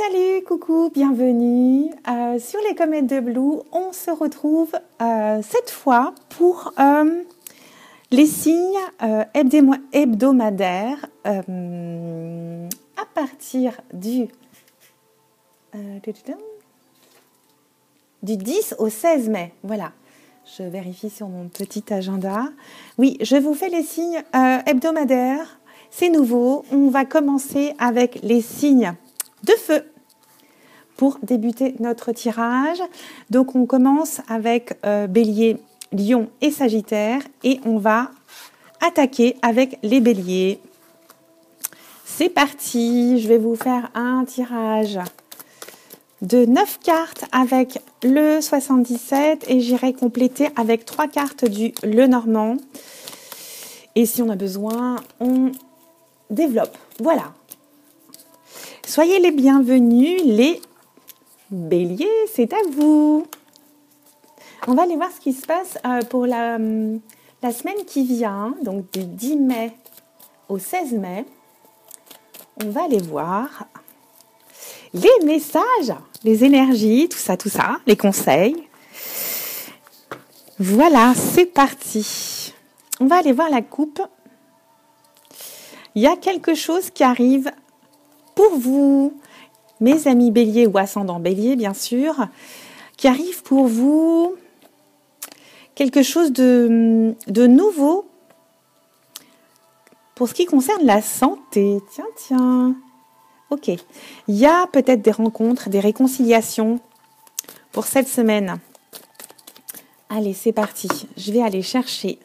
Salut, coucou, bienvenue sur les comètes de Blue. On se retrouve cette fois pour les signes hebdomadaires à partir du 10 au 16 mai. Voilà, je vérifie sur mon petit agenda. Oui, je vous fais les signes hebdomadaires. C'est nouveau. On va commencer avec les signes de feu pour débuter notre tirage. Donc on commence avec Bélier, Lion et Sagittaire et on va attaquer avec les Béliers. C'est parti, je vais vous faire un tirage de 9 cartes avec le 77 et j'irai compléter avec 3 cartes du Lenormand. Et si on a besoin, on développe. Voilà. Soyez les bienvenus, les Béliers, c'est à vous. On va aller voir ce qui se passe pour la semaine qui vient, donc du 10 mai au 16 mai. On va aller voir les messages, les énergies, tout ça, les conseils. Voilà, c'est parti. On va aller voir la coupe. Il y a quelque chose qui arrive pour vous, mes amis Bélier ou ascendant Bélier, bien sûr, qui arrive pour vous quelque chose de nouveau pour ce qui concerne la santé. Tiens. Ok. Il y a peut-être des rencontres, des réconciliations pour cette semaine. Allez, c'est parti. Je vais aller chercher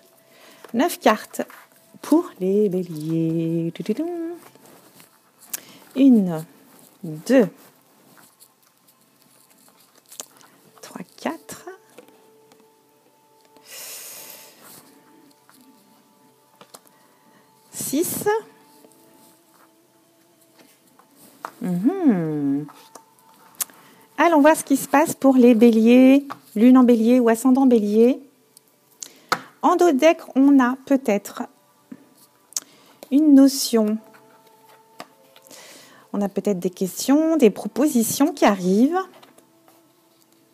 9 cartes pour les Béliers. 1, 2, 3, 4. 6. Allons voir ce qui se passe pour les Béliers, Lune en Bélier ou ascendant Bélier. En dos de deck, on a peut-être une notion. On a peut-être des questions, des propositions qui arrivent.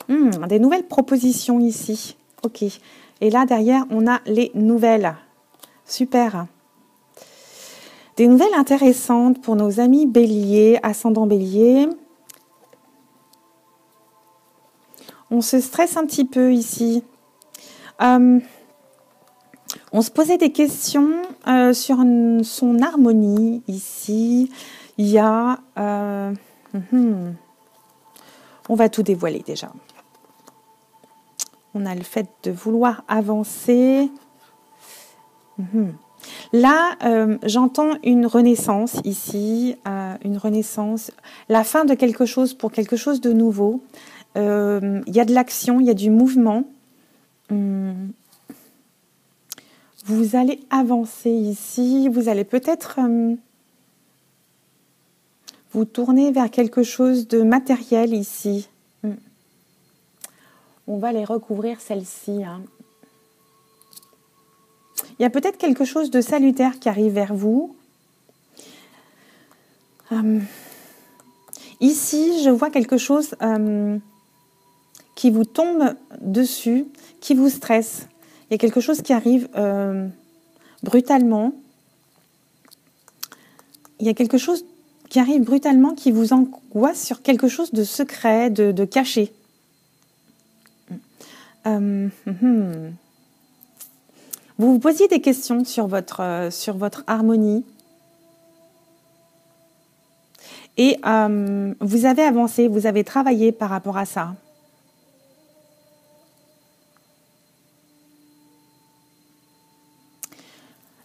Des nouvelles propositions ici. Ok. Et là, derrière, on a les nouvelles. Super. Des nouvelles intéressantes pour nos amis Bélier, ascendant Bélier. On se stresse un petit peu ici. On se posait des questions sur son harmonie ici. Il y a... on va tout dévoiler déjà. On a le fait de vouloir avancer. Là, j'entends une renaissance ici, une renaissance, la fin de quelque chose pour quelque chose de nouveau. Il y a de l'action, il y a du mouvement. Vous allez avancer ici, vous allez peut-être vous tourner vers quelque chose de matériel ici. On va les recouvrir celles-ci. Il y a peut-être quelque chose de salutaire qui arrive vers vous. Ici, je vois quelque chose qui vous tombe dessus, qui vous stresse. Il y a quelque chose qui arrive brutalement. Il y a quelque chose qui arrive brutalement qui vous angoisse sur quelque chose de secret, de caché. Vous vous posiez des questions sur votre harmonie et vous avez avancé, vous avez travaillé par rapport à ça.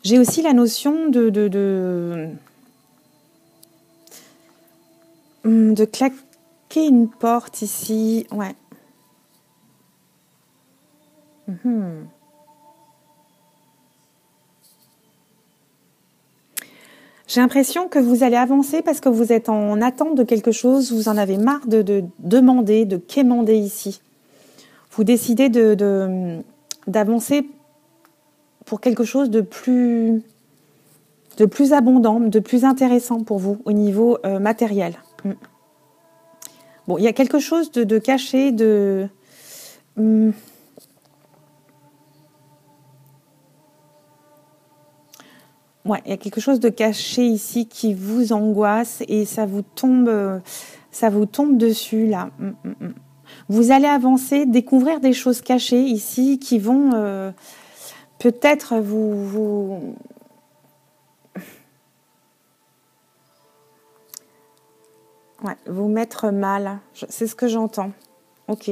J'ai aussi la notion de claquer une porte ici. Ouais. J'ai l'impression que vous allez avancer parce que vous êtes en attente de quelque chose, vous en avez marre de demander, de quémander ici. Vous décidez d'avancer pour quelque chose de plus abondant, de plus intéressant pour vous au niveau matériel. Bon, il y a quelque chose de caché, de... Ouais, il y a quelque chose de caché ici qui vous angoisse et ça vous tombe dessus là. Vous allez avancer, découvrir des choses cachées ici qui vont peut-être vous mettre mal. C'est ce que j'entends. Ok.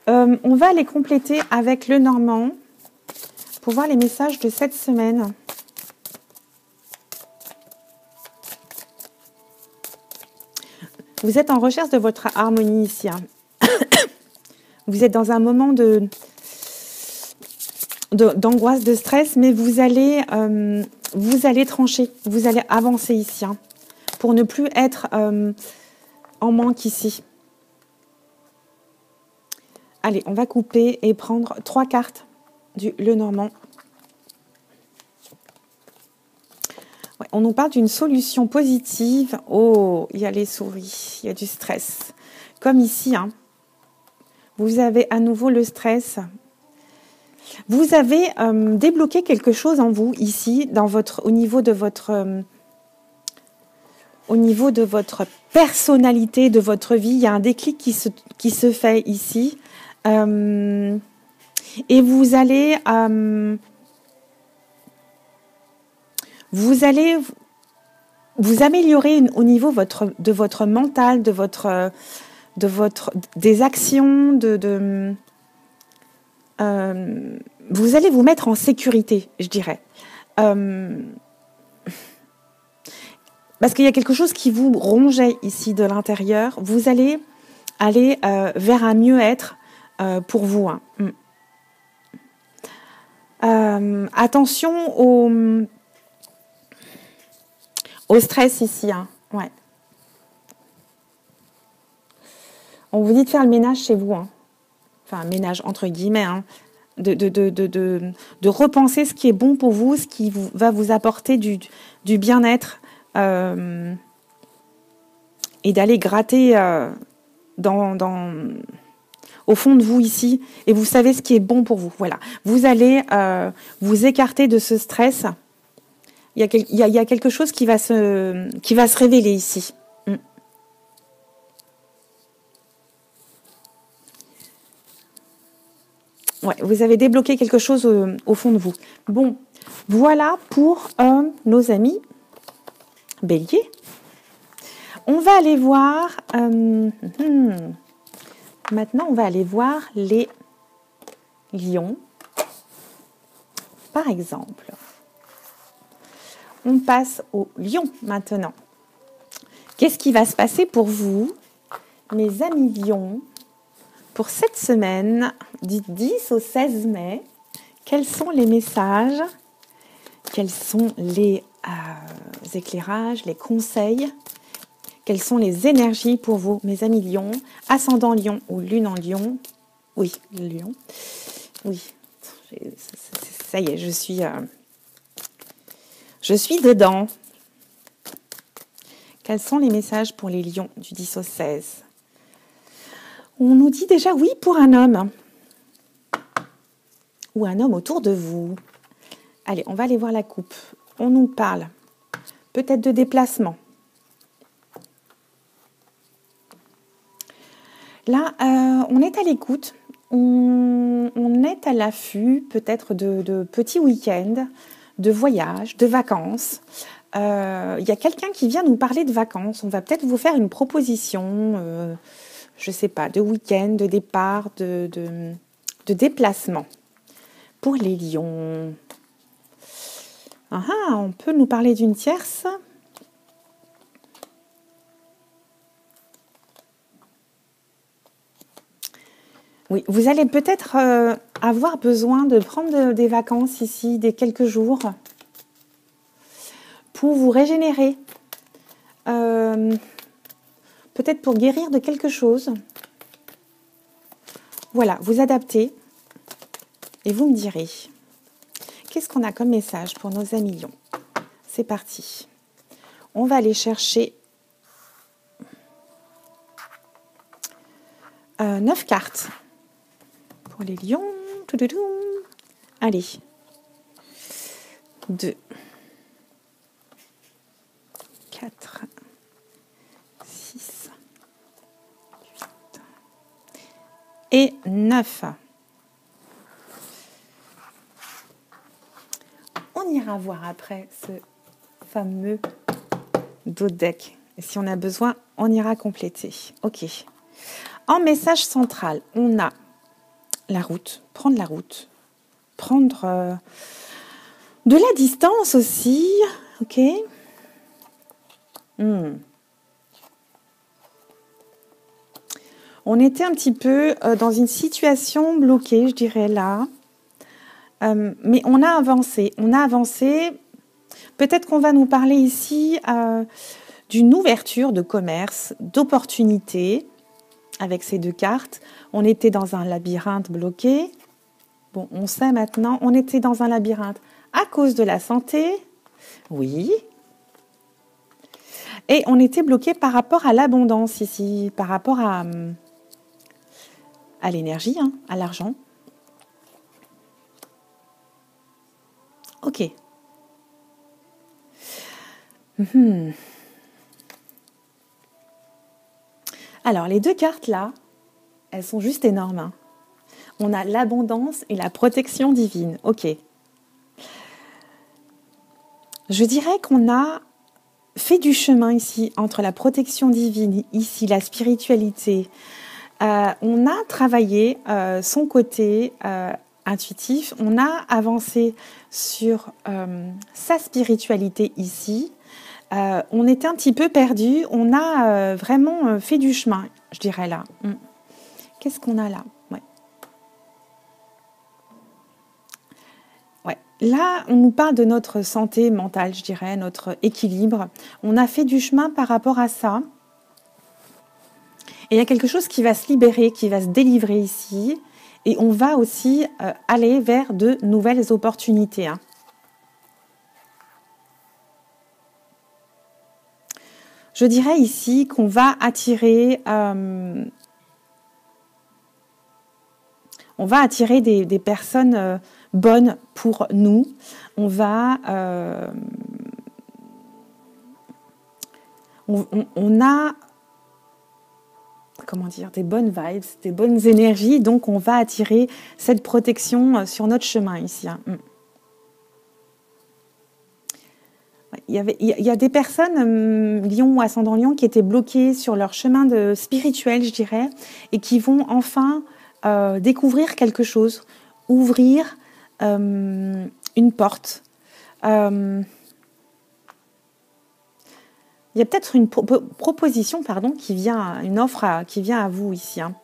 On va les compléter avec le normand pour voir les messages de cette semaine. Vous êtes en recherche de votre harmonie ici. Hein. Vous êtes dans un moment d'angoisse, de stress, mais vous allez trancher, vous allez avancer ici, hein, pour ne plus être en manque ici. Allez, on va couper et prendre 3 cartes du Lenormand. Ouais, on nous parle d'une solution positive. Oh, il y a les souris, il y a du stress. Comme ici, hein, vous avez à nouveau le stress. Vous avez débloqué quelque chose en vous ici, au niveau de votre personnalité, de votre vie. Il y a un déclic qui se fait ici. Et vous allez vous améliorer au niveau de votre mental, des actions, vous allez vous mettre en sécurité, je dirais. Parce qu'il y a quelque chose qui vous rongeait ici de l'intérieur. Vous allez aller vers un mieux-être pour vous. Hein. Attention au stress ici. Hein. Ouais. On vous dit de faire le ménage chez vous. Hein. Enfin, ménage entre guillemets. Hein. De repenser ce qui est bon pour vous, ce qui va vous apporter du bien-être. Et d'aller gratter au fond de vous ici, et vous savez ce qui est bon pour vous. Voilà. Vous allez vous écarter de ce stress. Il y a quelque chose qui va se révéler ici. Ouais, vous avez débloqué quelque chose au fond de vous. Bon, voilà pour nos amis Bélier. On va aller voir... Maintenant, on va aller voir les lions. Par exemple, on passe aux lions maintenant. Qu'est-ce qui va se passer pour vous, mes amis lions, pour cette semaine du 10 au 16 mai? Quels sont les messages? Quels sont les éclairages, les conseils? Quelles sont les énergies pour vous, mes amis lions, ascendant lion ou lune en lion? Oui, lion. Oui, ça y est, je suis dedans. Quels sont les messages pour les lions du 10 au 16? On nous dit déjà oui pour un homme. Ou un homme autour de vous. Allez, on va aller voir la coupe. On nous parle peut-être de déplacement. Là, on est à l'écoute, on est à l'affût peut-être de petits week-ends, de voyages, de vacances. Il y a quelqu'un qui vient nous parler de vacances. On va peut-être vous faire une proposition, je ne sais pas, de week-end, de départ, de déplacement pour les lions. On peut nous parler d'une tierce. Oui, vous allez peut-être avoir besoin de prendre des vacances ici, des quelques jours, pour vous régénérer, peut-être pour guérir de quelque chose. Voilà, vous adaptez et vous me direz. Qu'est-ce qu'on a comme message pour nos amis lions? C'est parti. On va aller chercher 9 cartes pour les lions. Toudoudou. Allez. 2, 4, 6, 8 et 9. On ira voir après ce fameux dos de deck. Et si on a besoin, on ira compléter. Ok. En message central, on a la route, prendre la route, prendre de la distance aussi. Ok. On était un petit peu dans une situation bloquée, je dirais là. Mais on a avancé. Peut-être qu'on va nous parler ici d'une ouverture de commerce, d'opportunités avec ces 2 cartes. On était dans un labyrinthe bloqué. Bon, on sait maintenant, on était dans un labyrinthe à cause de la santé. Oui. Et on était bloqué par rapport à l'abondance ici, par rapport à l'énergie, hein, à l'argent. Ok. Alors, les 2 cartes là, elles sont juste énormes. Hein. On a l'abondance et la protection divine. Ok. Je dirais qu'on a fait du chemin ici entre la protection divine, ici la spiritualité. On a travaillé son côté intuitif. On a avancé sur sa spiritualité ici. On était un petit peu perdu. On a vraiment fait du chemin, je dirais là. Qu'est-ce qu'on a là? Ouais. Là, on nous parle de notre santé mentale, je dirais, notre équilibre. On a fait du chemin par rapport à ça. Et il y a quelque chose qui va se libérer, qui va se délivrer ici. Et on va aussi aller vers de nouvelles opportunités. Hein. Je dirais ici qu'on va attirer, des personnes bonnes pour nous. On va, on a, comment dire, des bonnes vibes, des bonnes énergies. Donc, on va attirer cette protection sur notre chemin ici. Hein. Il y a des personnes, Lion ou ascendant Lion, qui étaient bloquées sur leur chemin spirituel, je dirais, et qui vont enfin découvrir quelque chose, ouvrir une porte. Il y a peut-être une proposition, qui vient, une offre qui vient à vous ici. Hein.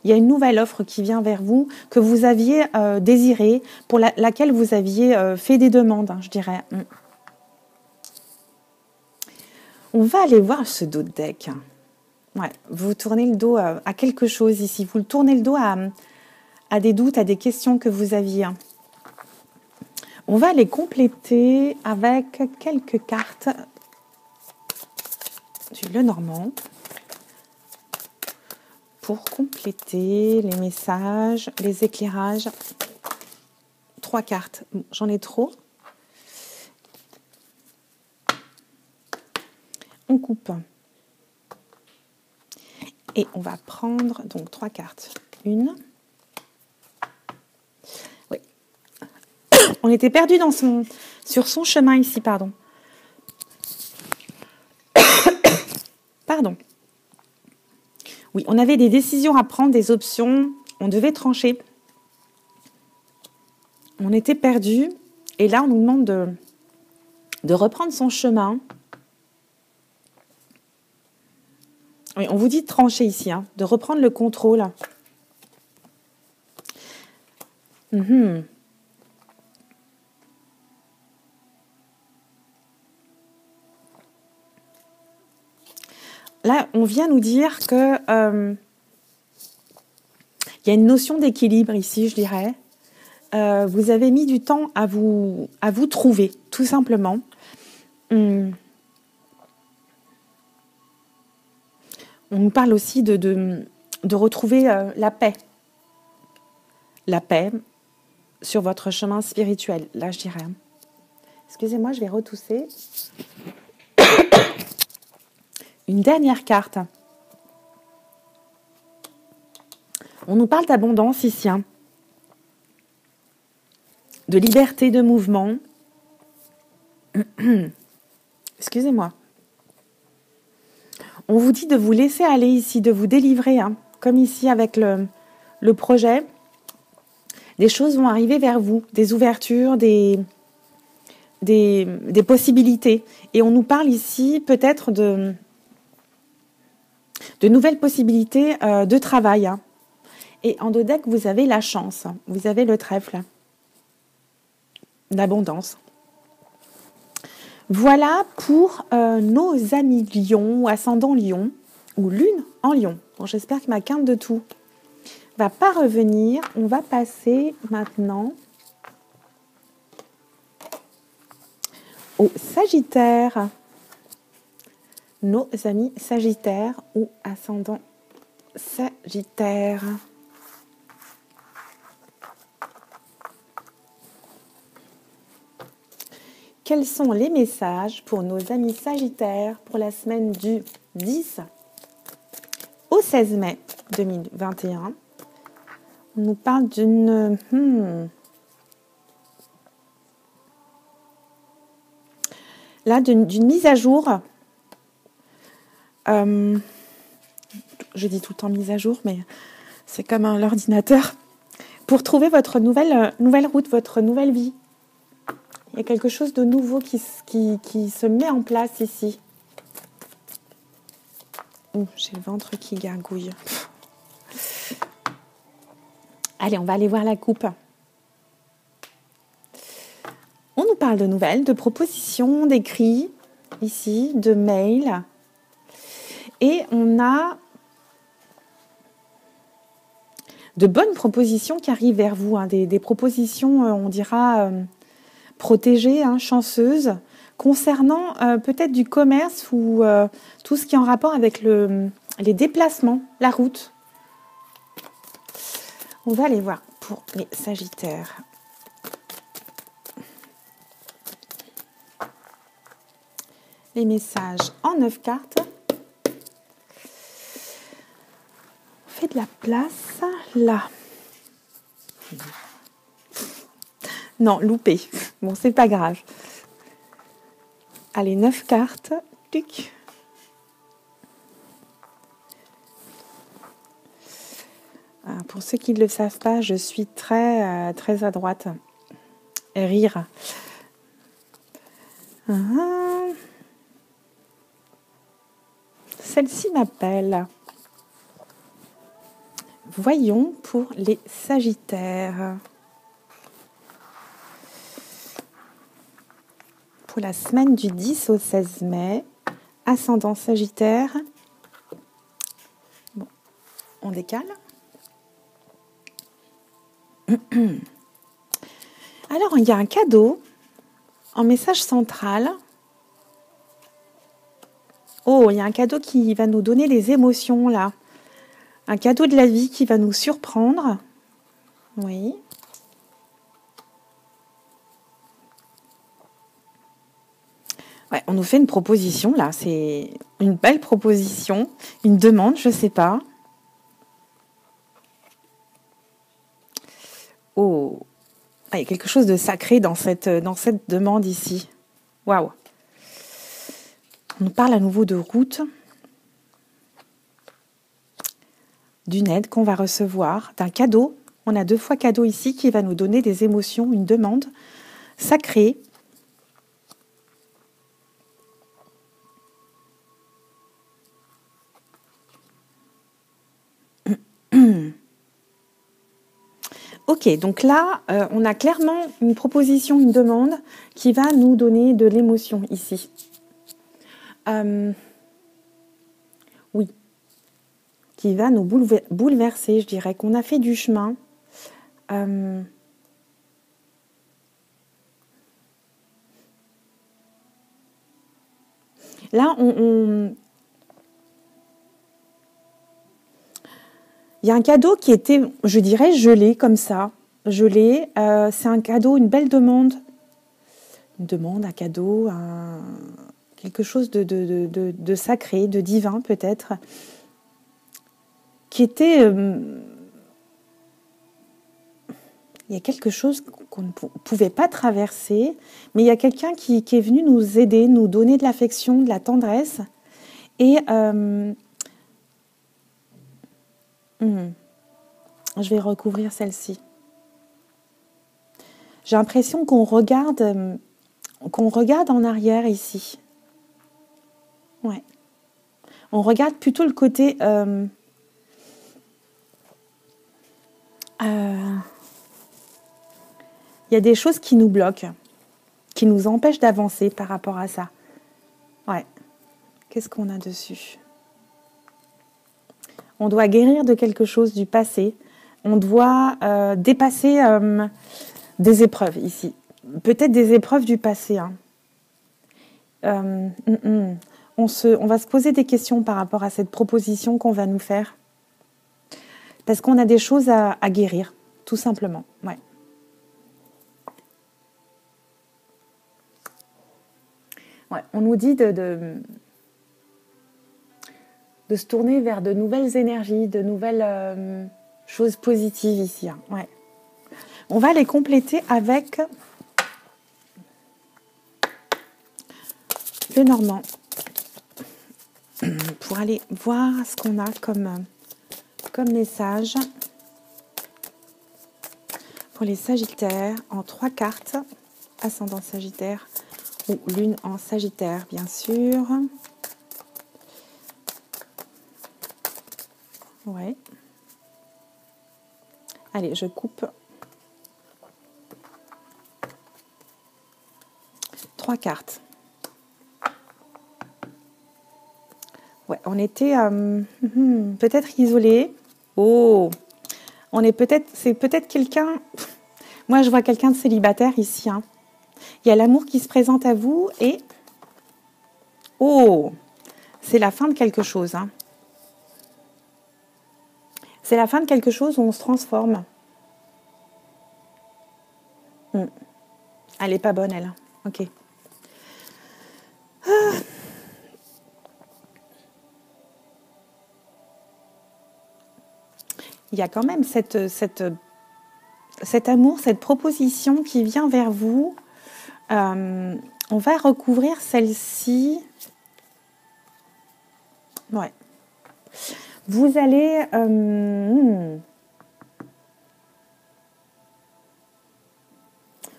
Il y a une nouvelle offre qui vient vers vous, que vous aviez désirée, pour laquelle vous aviez fait des demandes, hein, je dirais. On va aller voir ce dos de deck. Ouais, vous tournez le dos à quelque chose ici. Vous tournez le dos à des doutes, à des questions que vous aviez. On va les compléter avec quelques cartes du Lenormand pour compléter les messages, les éclairages. 3 cartes. Bon, j'en ai trop. On coupe. Et on va prendre donc 3 cartes. Une. Oui. On était perdu sur son chemin ici, pardon. Pardon. Oui, on avait des décisions à prendre, des options. On devait trancher. On était perdu. Et là, on nous demande de reprendre son chemin. Oui, on vous dit de trancher ici, hein, de reprendre le contrôle. Là, on vient nous dire que y a une notion d'équilibre ici, je dirais. Vous avez mis du temps à vous trouver, tout simplement. On nous parle aussi de retrouver la paix. La paix sur votre chemin spirituel, là je dirais. Excusez-moi, je vais retousser. Une dernière carte. On nous parle d'abondance ici, hein. De liberté de mouvement. Excusez-moi. On vous dit de vous laisser aller ici, de vous délivrer, hein, comme ici avec le projet. Des choses vont arriver vers vous, des ouvertures, des possibilités. Et on nous parle ici peut-être de nouvelles possibilités de travail, hein. Et en dos deck, vous avez la chance, vous avez le trèfle d'abondance. Voilà pour nos amis lions ou ascendant lion ou lune en lion. Bon, j'espère que ma quinte de tout va pas revenir. On va passer maintenant au Sagittaire. Nos amis Sagittaires ou ascendant Sagittaire. Quels sont les messages pour nos amis Sagittaires pour la semaine du 10 au 16 mai 2021? On nous parle d'une... Là, d'une mise à jour. Je dis tout le temps mise à jour, mais c'est comme l'ordinateur. Pour trouver votre nouvelle route, votre nouvelle vie. Il y a quelque chose de nouveau qui se met en place ici. J'ai le ventre qui gargouille. Allez, on va aller voir la coupe. On nous parle de nouvelles, de propositions, d'écrits, ici, de mails. Et on a de bonnes propositions qui arrivent vers vous, hein, des propositions, on dira, protégées, hein, chanceuses, concernant peut-être du commerce ou tout ce qui est en rapport avec les déplacements, la route. On va aller voir pour les Sagittaires. Les messages en 9 cartes. On fait de la place là. Non, loupé. Bon, c'est pas grave. Allez, 9 cartes. Tuc. Pour ceux qui ne le savent pas, je suis très, très à droite. Rire. Celle-ci m'appelle. Voyons pour les Sagittaires. Pour la semaine du 10 au 16 mai, ascendant Sagittaire. Bon, on décale. Alors, il y a un cadeau en message central. Oh, il y a un cadeau qui va nous donner des émotions, là. Un cadeau de la vie qui va nous surprendre. Oui. Ouais, on nous fait une proposition, là. C'est une belle proposition. Une demande, je ne sais pas. Oh, il y a quelque chose de sacré dans cette demande ici. Waouh. On nous parle à nouveau de route, d'une aide qu'on va recevoir, d'un cadeau. On a 2 fois cadeau ici qui va nous donner des émotions, une demande sacrée. Ok, donc là, on a clairement une proposition, une demande qui va nous donner de l'émotion ici. Oui, qui va nous bouleverser, je dirais, qu'on a fait du chemin. Là, Il y a un cadeau qui était, je dirais, gelé comme ça. Gelé. C'est un cadeau, une belle demande. Une demande, un cadeau, quelque chose de sacré, de divin peut-être, qui était... il y a quelque chose qu'on ne pouvait pas traverser, mais il y a quelqu'un qui est venu nous aider, nous donner de l'affection, de la tendresse. Et je vais recouvrir celle-ci. J'ai l'impression qu'on regarde en arrière ici. Ouais. On regarde plutôt le côté... il y a des choses qui nous bloquent, qui nous empêchent d'avancer par rapport à ça. Ouais. Qu'est-ce qu'on a dessus? On doit guérir de quelque chose du passé. On doit dépasser des épreuves ici. Peut-être des épreuves du passé. Hein. On va se poser des questions par rapport à cette proposition qu'on va nous faire. Parce qu'on a des choses à guérir, tout simplement. Ouais. Ouais, on nous dit de se tourner vers de nouvelles énergies, de nouvelles choses positives ici. Hein. Ouais. On va les compléter avec le normand pour aller voir ce qu'on a comme message pour les Sagittaires en 3 cartes, ascendant Sagittaire ou lune en Sagittaire, bien sûr. Ouais. Allez, je coupe 3 cartes. Ouais, on était peut-être isolés. Oh, c'est peut-être quelqu'un. Moi, je vois quelqu'un de célibataire ici. Hein. Il y a l'amour qui se présente à vous et oh, c'est la fin de quelque chose. Hein. C'est la fin de quelque chose où on se transforme. Elle est pas bonne, elle. Ok. Il y a quand même cet amour, cette proposition qui vient vers vous. On va recouvrir celle-ci. Ouais. Vous allez...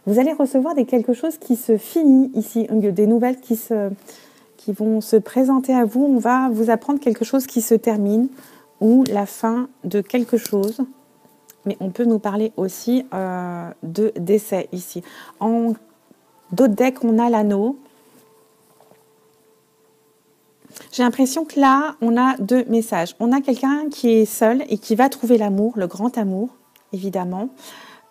vous allez recevoir quelque chose qui se finit ici, des nouvelles qui vont se présenter à vous. On va vous apprendre quelque chose qui se termine ou la fin de quelque chose. Mais on peut nous parler aussi de décès ici. En d'autres decks, on a l'anneau. J'ai l'impression que là, on a 2 messages. On a quelqu'un qui est seul et qui va trouver l'amour, le grand amour, évidemment.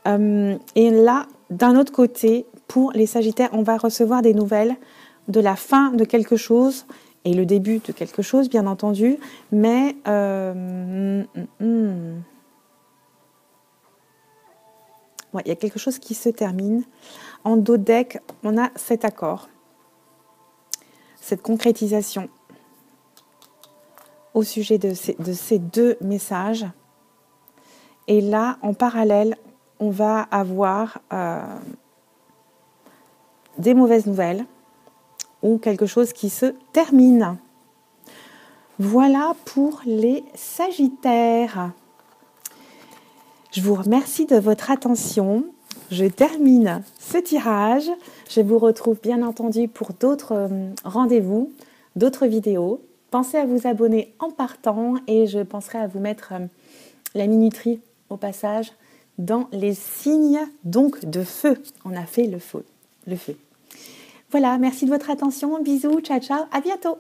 Et là, d'un autre côté, pour les Sagittaires, on va recevoir des nouvelles de la fin de quelque chose et le début de quelque chose, bien entendu. Mais ouais, il y a quelque chose qui se termine. En d'autres decks, on a cet accord, cette concrétisation au sujet de ces 2 messages. Et là, en parallèle, on va avoir des mauvaises nouvelles ou quelque chose qui se termine. Voilà pour les Sagittaires. Je vous remercie de votre attention. Je termine ce tirage. Je vous retrouve bien entendu pour d'autres rendez-vous, d'autres vidéos. Pensez à vous abonner en partant et je penserai à vous mettre la minuterie au passage dans les signes donc de feu. On a fait le feu. Voilà, merci de votre attention. Bisous, ciao, ciao, à bientôt.